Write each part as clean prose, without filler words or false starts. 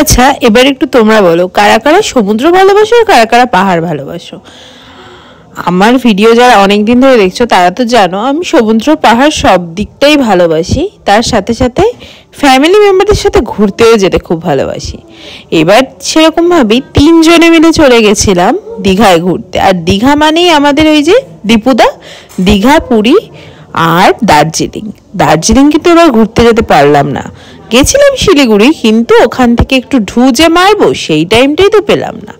আচ্ছা, এবার একটু তোমরা বলো, কারা কারা সমুদ্র ভালোবাসো আর কারা কারা পাহাড় ভালোবাসো? আমার ভিডিও যারা অনেকদিন ধরে দেখছো তারা তো জানো আমি সমুদ্র পাহাড় সব দিকটাই ভালোবাসি, তার সাথে সাথে ফ্যামিলি মেম্বারদের সাথে ঘুরতেও যেতে খুব ভালোবাসি। এবার সেরকমভাবেই 3 জনে মিলে চলে গেছিলাম দীঘায় ঘুরতে। আর দীঘা মানেই আমাদের ওই যে দীপুদা, দীঘা, পুরী আর দার্জিলিং। দার্জিলিং কিন্তু এবার ঘুরতে যেতে পারলাম না, গেছিলাম শিলিগুড়ি, কিন্তু ওখান থেকে একটু ঢুজে মারবো সেই টাইমটাই তো পেলাম না।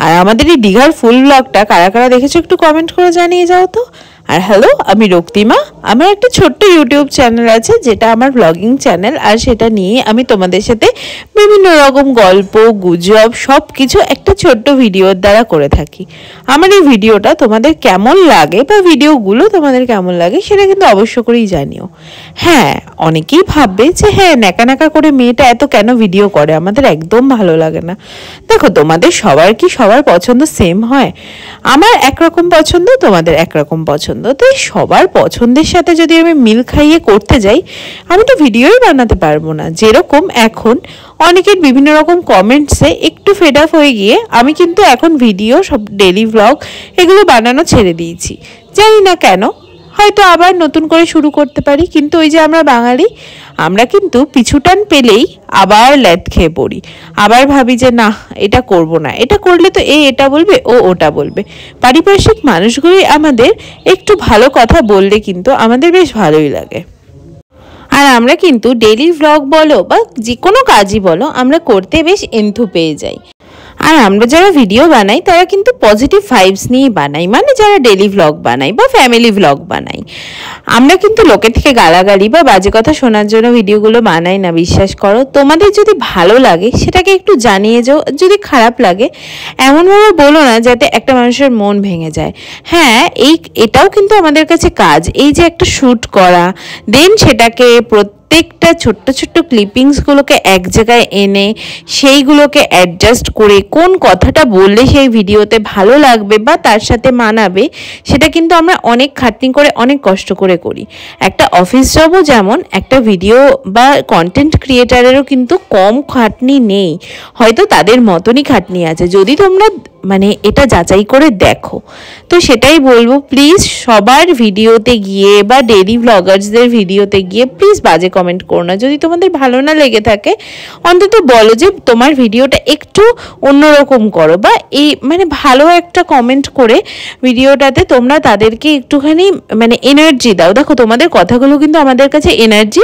আর আমাদের এই দীঘার ফুল ব্লগটা কারা কারা দেখেছো একটু কমেন্ট করে জানিয়ে যাও তো। আর হ্যালো, আমি রক্তিমা। আমার একটা ছোট্ট ইউটিউব চ্যানেল আছে যেটা আমার ব্লগিং চ্যানেল, আর সেটা নিয়ে আমি তোমাদের সাথে বিভিন্ন রকম গল্প গুজব সব কিছু একটা ছোট্ট ভিডিওর দ্বারা করে থাকি। আমার এই ভিডিওটা তোমাদের কেমন লাগে বা ভিডিওগুলো তোমাদের কেমন লাগে সেটা কিন্তু অবশ্য করেই জানিও। হ্যাঁ, অনেকেই ভাববে যে হ্যাঁ ন্যাকা ন্যাকা করে মেয়েটা এত কেন ভিডিও করে, আমাদের একদম ভালো লাগে না। দেখো, তোমাদের সবার কি সবার পছন্দ সেম হয়? আমার একরকম পছন্দ, তোমাদের একরকম পছন্দ, তো সবার পছন্দের সাথে যদি আমি মিল খাইয়ে করতে যাই আমি তো ভিডিওই বানাতে পারবো না। যেরকম এখন অনেকের বিভিন্ন রকম কমেন্টসে একটু ফেড আপ হয়ে গিয়ে আমি কিন্তু এখন ভিডিও সব ডেইলি ব্লগ এগুলো বানানো ছেড়ে দিয়েছি। জানি না কেন, হয়তো আবার নতুন করে শুরু করতে পারি, কিন্তু ওই যে আমরা বাঙালি, আমরা কিন্তু পিছুটান পেলেই আবার ল্যাদ খেয়ে পড়ি, আবার ভাবি যে না এটা করব না, এটা করলে তো এটা বলবে, ও ওটা বলবে। পারিপার্শ্বিক মানুষগুলোই আমাদের একটু ভালো কথা বললে কিন্তু আমাদের বেশ ভালোই লাগে। আর আমরা কিন্তু ডেইলি ভ্লগ বলো বা যে কোনো কাজই বলো আমরা করতে বেশ এন্থু পেয়ে যাই। আর আমরা যারা ভিডিও বানাই তারা কিন্তু পজিটিভ ভাইবস নিয়ে বানাই, মানে যারা ডেইলি ভ্লগ বানাই বা ফ্যামিলি ভ্লগ বানাই। আমরা কিন্তু লোকের থেকে গালাগালি বা বাজে কথা শোনার জন্য ভিডিওগুলো বানাই না, বিশ্বাস করো। তোমাদের যদি ভালো লাগে সেটাকে একটু জানিয়ে যাও, যদি খারাপ লাগে এমনভাবে বলো না যাতে একটা মানুষের মন ভেঙে যায়। হ্যাঁ, এটাও কিন্তু আমাদের কাছে কাজ, এই যে একটা শ্যুট করা, দেন সেটাকে প্রত্যেকটা ছোট্ট ছোট্ট ক্লিপিংসগুলোকে এক জায়গায় এনে সেইগুলোকে অ্যাডজাস্ট করে কোন কথাটা বললে সেই ভিডিওতে ভালো লাগবে বা তার সাথে মানাবে, সেটা কিন্তু আমরা অনেক খাটনি করে অনেক কষ্ট করে করি। একটা অফিস জবও যেমন, একটা ভিডিও বা কন্টেন্ট ক্রিয়েটারেরও কিন্তু কম খাটনি নেই, হয়তো তাদের মতনই খাটনি আছে যদি তোমরা মানে এটা যাচাই করে দেখো। তো সেটাই বলবো, প্লিজ সবার ভিডিওতে গিয়ে বা ডেইলি ভ্লগার্সদের ভিডিওতে গিয়ে প্লিজ বাজে কমেন্ট করো না। যদি তোমাদের ভালো না লেগে থাকে অন্তত বলো যে তোমার ভিডিওটা একটু অন্যরকম করো, বা এই মানে ভালো একটা কমেন্ট করে ভিডিওটাতে তোমরা তাদেরকে একটুখানি মানে এনার্জি দাও। দেখো, তোমাদের কথাগুলো কিন্তু আমাদের কাছে এনার্জি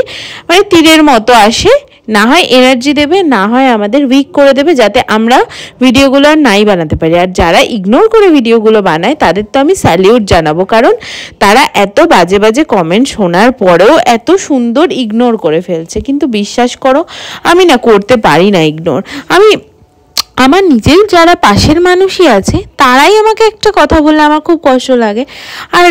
মানে তীরের মতো আসে, না হয় এনার্জি দেবে, না হয় আমাদের উইক করে দেবে, যাতে আমরা ভিডিওগুলো আর নাই বানাতে পারি। আর যারা ইগনোর করে ভিডিওগুলো বানায় তাদের তো আমি স্যালিউট জানাবো, কারণ তারা এত বাজে বাজে কমেন্ট শোনার পরেও এত সুন্দর ইগনোর করে ফেলছে। কিন্তু বিশ্বাস করো আমি না করতে পারি না ইগনোর। আমার নিজের যারা পাশের মানুষই আছে তারাই আমাকে একটা কথা বললে আমার খুব কষ্ট লাগে। আর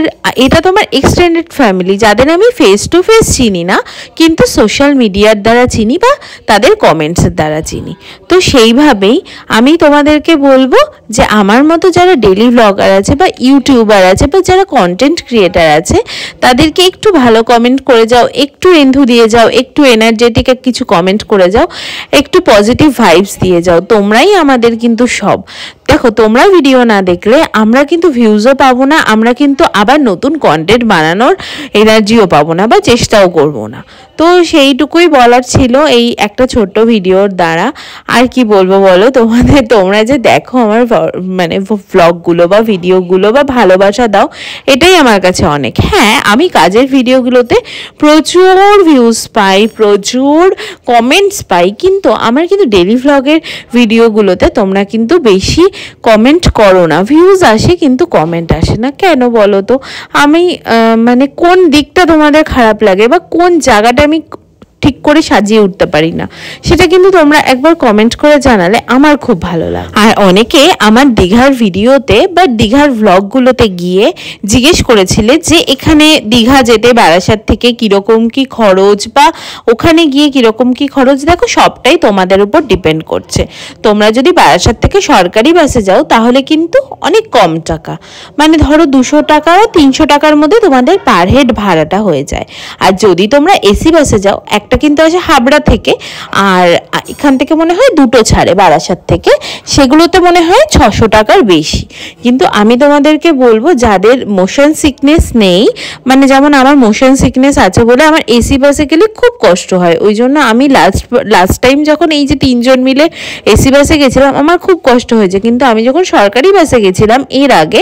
এটা তো আমার এক্সটেন্ডেড ফ্যামিলি, যাদের আমি ফেস টু ফেস চিনি না কিন্তু সোশ্যাল মিডিয়ার দ্বারা চিনি বা তাদের কমেন্টসের দ্বারা চিনি। তো সেইভাবেই আমি তোমাদেরকে বলবো যে আমার মতো যারা ডেইলি ভ্লগার আছে বা ইউটিউবার আছে বা যারা কন্টেন্ট ক্রিয়েটার আছে তাদেরকে একটু ভালো কমেন্ট করে যাও, একটু এন্থু দিয়ে যাও, একটু এনার্জেটিক কিছু কমেন্ট করে যাও, একটু পজিটিভ ভাইবস দিয়ে যাও। তোমরাই আমাদের কিন্তু সব। দেখো, তোমরা ভিডিও না দেখলে আমরা কিন্তু ভিউজও পাবো না, আমরা কিন্তু আবার নতুন কন্টেন্ট বানানোর এনার্জিও পাবো না বা চেষ্টাও করবো না। তো সেইটুকুই বলার ছিল এই একটা ছোট্ট ভিডিওর দ্বারা। আর কি বলবো বলো, তোমরা যে দেখো আমার মানে ভ্লগগুলো বা ভিডিওগুলো বা ভালোবাসা দাও, এটাই আমার কাছে অনেক। হ্যাঁ, আমি কাজের ভিডিওগুলোতে প্রচুর ভিউজ পাই, প্রচুর কমেন্টস পাই, কিন্তু আমার কিন্তু ডেইলি ভ্লগের ভিডিওগুলোতে তোমরা কিন্তু বেশি কমেন্ট করো না, ভিউজ আসে কিন্তু কমেন্ট আসে না। কেন বলো তো? আমি মানে কোন দিকটা তোমাদের খারাপ লাগে বা কোন জায়গাটা আমি ঠিক করে সাজিয়ে উঠতে পারি না, সেটা কিন্তু তোমরা একবার কমেন্ট করে জানালে আমার খুব ভালো লাগে। আর অনেকে আমার দীঘার ভিডিওতে বা দীঘার ভ্লগগুলোতে গিয়ে জিজ্ঞেস করেছিলে যে এখানে দীঘা যেতে বারাসাত থেকে কিরকম কি খরচ বা ওখানে গিয়ে কিরকম কি খরচ। দেখো, সবটাই তোমাদের উপর ডিপেন্ড করছে। তোমরা যদি বারাসাত থেকে সরকারি বাসে যাও তাহলে কিন্তু অনেক কম টাকা, মানে ধরো 200 টাকা বা 300 টাকার মধ্যে তোমাদের পার হেড ভাড়াটা হয়ে যায়। আর যদি তোমরা এসি বাসে যাও, একটা কিন্তু আসে হাবড়া থেকে, আর এখান থেকে মনে হয় দুটো ছাড়ে বারাসাত থেকে, সেগুলোতে মনে হয় 600 টাকার বেশি। কিন্তু আমি তোমাদেরকে বলবো যাদের মোশন সিকনেস নেই, মানে যেমন আমার মোশন সিকনেস আছে বলে আমার এসি বাসে গেলে খুব কষ্ট হয়, ওই জন্য আমি লাস্ট টাইম যখন এই যে 3 জন মিলে এসি বাসে গেছিলাম আমার খুব কষ্ট হয়েছে, কিন্তু আমি যখন সরকারি বাসে গেছিলাম এর আগে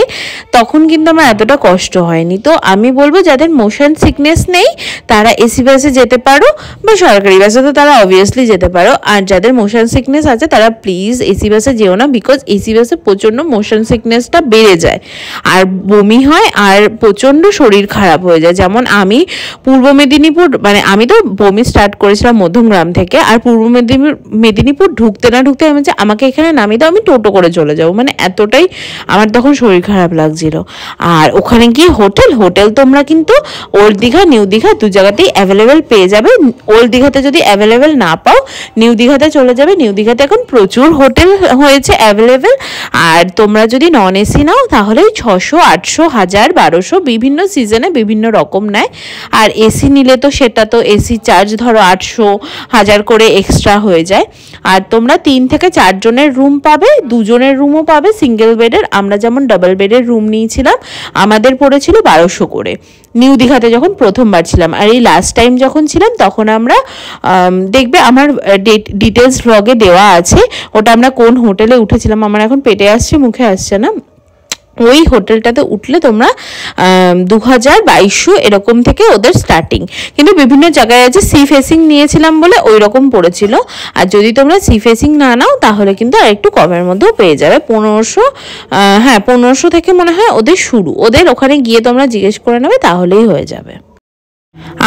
তখন কিন্তু আমার এতটা কষ্ট হয়নি। তো আমি বলবো যাদের মোশন সিকনেস নেই তারা এসি বাসে যেতে পারো, বা সরকারি বাসে তো তারা অবভিয়াসলি যেতে পারো। আর যাদের মোশন সিকনেস আছে তারা প্লিজ এসি বাসে যেও না, বিকজ এসি বাসে প্রচণ্ড মোশন সিকনেসটা বেড়ে যায় আর বমি হয় আর প্রচণ্ড শরীর খারাপ হয়ে যায়। যেমন আমি পূর্ব মেদিনীপুর, মানে আমি তো বমি স্টার্ট করেছিলাম মধ্যমগ্রাম থেকে, আর পূর্ব মেদিনীপুর ঢুকতে না ঢুকতে আমি আমাকে এখানে নামিয়ে দাও, আমি টোটো করে চলে যাবো, মানে এতটাই আমার তখন শরীর খারাপ লাগছিল। আর ওখানে গিয়ে হোটেল তোমরা কিন্তু ওল্ড দীঘা নিউ দীঘা দু জায়গাতেই অ্যাভেলেবেল পেয়ে যাবে। ওল্ড দীঘাতে যদি অ্যাভেলেবেল না পাও নিউ দীঘাতে চলে যাবে, নিউ দীঘাতে এখন প্রচুর হোটেল হয়েছে অ্যাভেলেবেল। আর তোমরা যদি নন এসি নাও তাহলে 600, 800, 1000, 1200 বিভিন্ন সিজনে বিভিন্ন রকম নেয়। আর এসি নিলে তো সেটা তো এসি চার্জ ধরো 800, 1000 করে এক্সট্রা হয়ে যায়। আর তোমরা 3 থেকে 4 জনের রুম পাবে, 2 জনের রুমও পাবে সিঙ্গেল বেডের। আমরা যেমন ডাবল বেডের রুম নিয়েছিলাম আমাদের পড়েছিল 1200 করে নিউ দীঘাতে যখন প্রথমবার ছিলাম। আর এই লাস্ট টাইম যখন ছিলাম তখন আমরা দেখবে আমার ডিটেলস ব্লগে দেওয়া আছে, ওটা আমরা কোন হোটেলে উঠেছিলাম, আমার এখন পেটে আসছে মুখে আসছে না, ওই হোটেলটাতে উঠলে তোমরা 2000-2200 এরকম থেকে ওদের স্টার্টিং, কিন্তু বিভিন্ন জায়গায় আছে সি ফেসিং নিয়েছিলাম বলে ওই রকম পড়েছিল। আর যদি তোমরা সি ফেসিং না নাও তাহলে কিন্তু আর একটু কমের মধ্যেও পেয়ে যাবে, 1500, হ্যাঁ 1500 থেকে মনে হয় ওদের শুরু। ওদের ওখানে গিয়ে তোমরা জিজ্ঞেস করে নেবে তাহলেই হয়ে যাবে।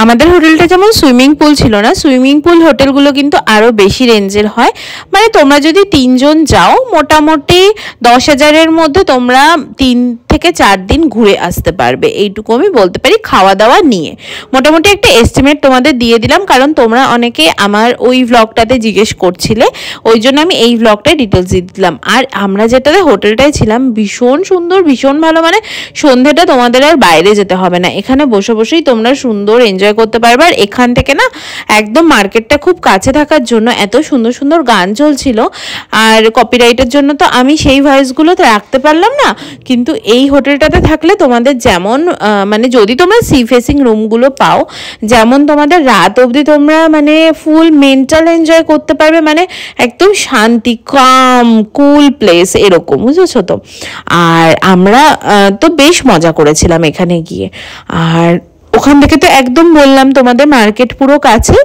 আমাদের হোটেলটা যেমন সুইমিং পুল ছিল না, সুইমিং পুল হোটেলগুলো কিন্তু আরও বেশি রেঞ্জের হয়। মানে তোমরা যদি 3 জন যাও মোটামুটি 10,000-এর মধ্যে তোমরা 3 থেকে 4 দিন ঘুরে আসতে পারবে, এইটুকু আমি বলতে পারি খাওয়া দাওয়া নিয়ে। মোটামুটি একটা এস্টিমেট তোমাদের দিয়ে দিলাম, কারণ তোমরা অনেকে আমার ওই ভ্লগটাতে জিজ্ঞেস করছিলে, ওই জন্য আমি এই ভ্লগটায় ডিটেলস দিয়ে দিলাম। আর আমরা যেটাতে হোটেলটায় ছিলাম ভীষণ সুন্দর, ভীষণ ভালো, মানে সন্ধ্যেটা তোমাদের আর বাইরে যেতে হবে না, এখানে বসে বসেই তোমরা সুন্দর এনজয় করতে পারবে। আর এখান থেকে না একদম মার্কেটটা খুব কাছে থাকার জন্য এত সুন্দর সুন্দর গান চলছিল, আর কপিরাইটের জন্য তো আমি সেই ভয়েসগুলো তো রাখতে পারলাম না, কিন্তু এই হোটেলটাতে থাকলে তোমাদের যেমন মানে যদি তোমরা সি ফেসিং রুমগুলো পাও, যেমন তোমাদের রাত অবধি তোমরা মানে ফুল মেন্টাল এনজয় করতে পারবে, মানে একদম শান্তি, কাম, কুল প্লেস এরকম, বুঝেছো তো। আর আমরা তো বেশ মজা করেছিলাম এখানে গিয়ে। আর ওখান থেকে তো একদম বললাম তোমাদের মার্কেট পুরো কাছে,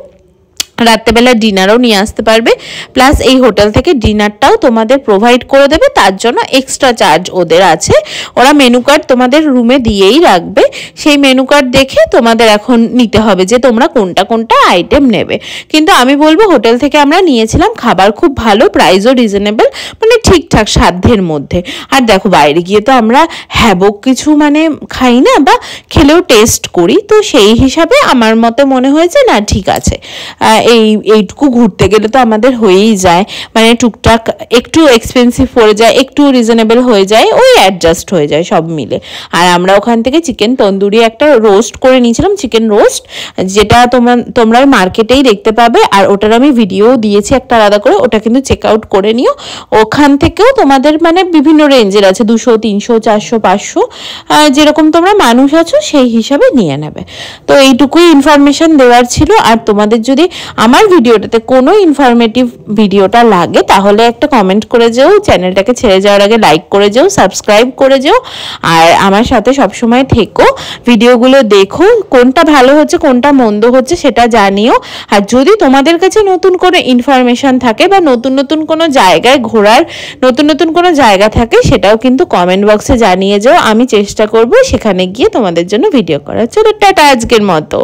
রাত্রেবেলা ডিনারও নিয়ে আসতে পারবে, প্লাস এই হোটেল থেকে ডিনারটাও তোমাদের প্রোভাইড করে দেবে, তার জন্য এক্সট্রা চার্জ ওদের আছে। ওরা মেনু কার্ড তোমাদের রুমে দিয়েই রাখবে, সেই মেনু কার্ড দেখে তোমাদের এখন নিতে হবে যে তোমরা কোনটা কোনটা আইটেম নেবে। কিন্তু আমি বলবো হোটেল থেকে আমরা নিয়েছিলাম, খাবার খুব ভালো, প্রাইসও রিজনেবল, মানে ঠিকঠাক সাধ্যের মধ্যে। আর দেখো বাইরে গিয়ে তো আমরা হ্যাবক কিছু মানে খাই না, বা খেলেও টেস্ট করি, তো সেই হিসাবে আমার মতে মনে হয়েছে না ঠিক আছে, এইটুকু ঘুরতে গেলে তো আমাদের হয়েই যায়, মানে টুকটাক একটু এক্সপেন্সিভ পড়ে যায়, একটু রিজনেবল হয়ে যায়, ওই অ্যাডজাস্ট হয়ে যায় সব মিলে। আর আমরা ওখান থেকে চিকেন তন্দুরি একটা রোস্ট করে নিয়েছিলাম, চিকেন রোস্ট, যেটা তোমরা মার্কেটেই দেখতে পাবে, আর ওটার আমি ভিডিও দিয়েছি একটা আলাদা করে, ওটা কিন্তু চেক আউট করে নিও। ওখান থেকেও তোমাদের মানে বিভিন্ন রেঞ্জের আছে, 200, 300, 400, 500, যেরকম তোমরা মানুষ আছো সেই হিসাবে নিয়ে নেবে। তো এইটুকুই ইনফরমেশন দেওয়ার ছিল। আর তোমাদের যদি আমার ভিডিওটাতে কোনো ইনফরমেটিভ ভিডিওটা লাগে তাহলে একটা কমেন্ট করে যেও, চ্যানেলটাকে ছেড়ে যাওয়ার আগে লাইক করে যেও, সাবস্ক্রাইব করে যেও, আর আমার সাথে সবসময় থেকো, ভিডিওগুলো দেখো, কোনটা ভালো হচ্ছে কোনটা মন্দ হচ্ছে সেটা জানিও। আর যদি তোমাদের কাছে নতুন কোনো ইনফরমেশন থাকে বা নতুন নতুন কোনো জায়গায় ঘোরার নতুন নতুন কোনো জায়গা থাকে সেটাও কিন্তু কমেন্ট বক্সে জানিয়ে যাও, আমি চেষ্টা করব সেখানে গিয়ে তোমাদের জন্য ভিডিও করার। চলো টাটা আজকের মতো।